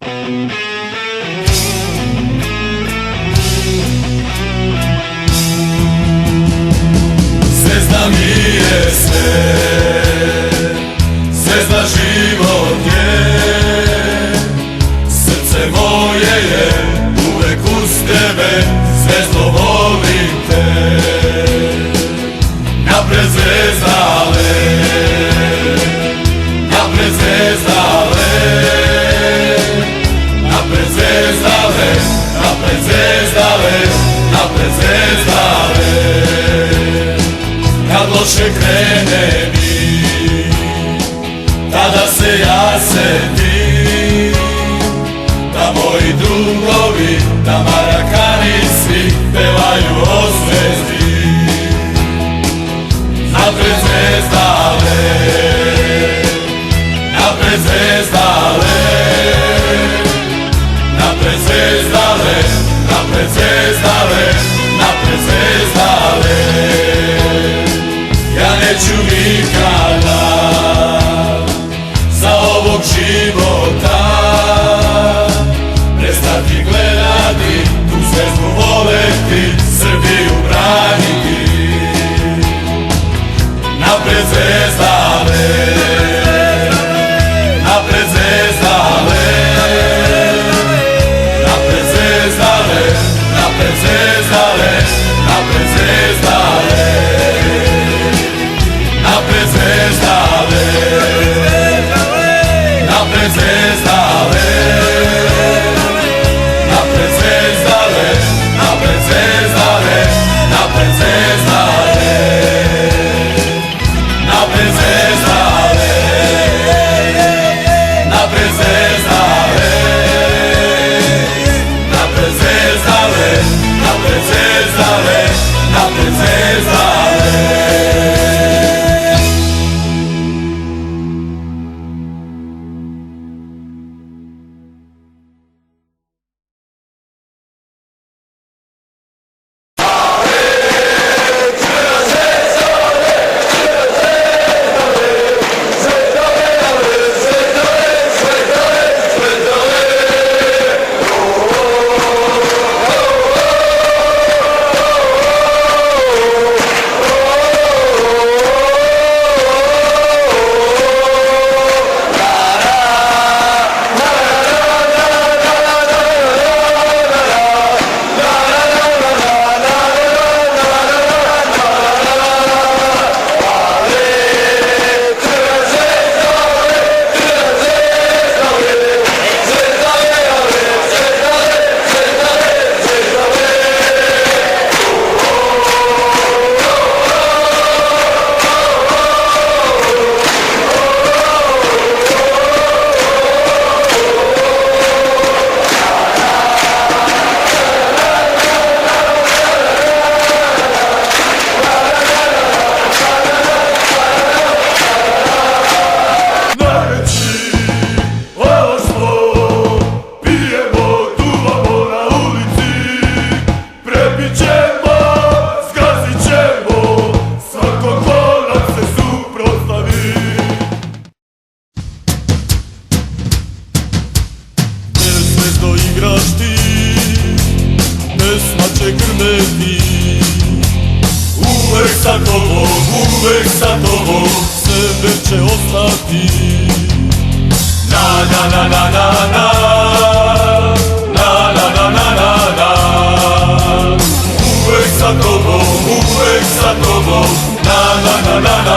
Zvezda mi je sve, zvezda život je, srce moje je uvek uz tebe, zvezdo volim te. Napred zvezdale, napred zvezdale, napred zvezdale, napred zvezdale, napred zvezdale. Kad loše krene mi, tada se ja setim da moji drugovi, da Marakani svi pevaju o zvezdi. Napred zvezdale, napred zvezdale, napred zvezdale, napred zvezdale, napred zvezdale. Ja neću nikada za ovog života prestati gledati, tu zvezdu voleti, Srbiju braniti. Napred zvezdale, napred zvezdale, napred zvezdale, napred zvezdale, napred zvezdale, napred zvezdale, napred zvezdale, napred zvezdale, napred zvezdale, napred zvezdale. Napred zvezdale, napred zvezdale, napred zvezdale, napred zvezdale, napred zvezdale. Uvek sa tobom sebe će ostati. Na na na na na na, na na na na na na. Uvek sa tobom, na na na na na.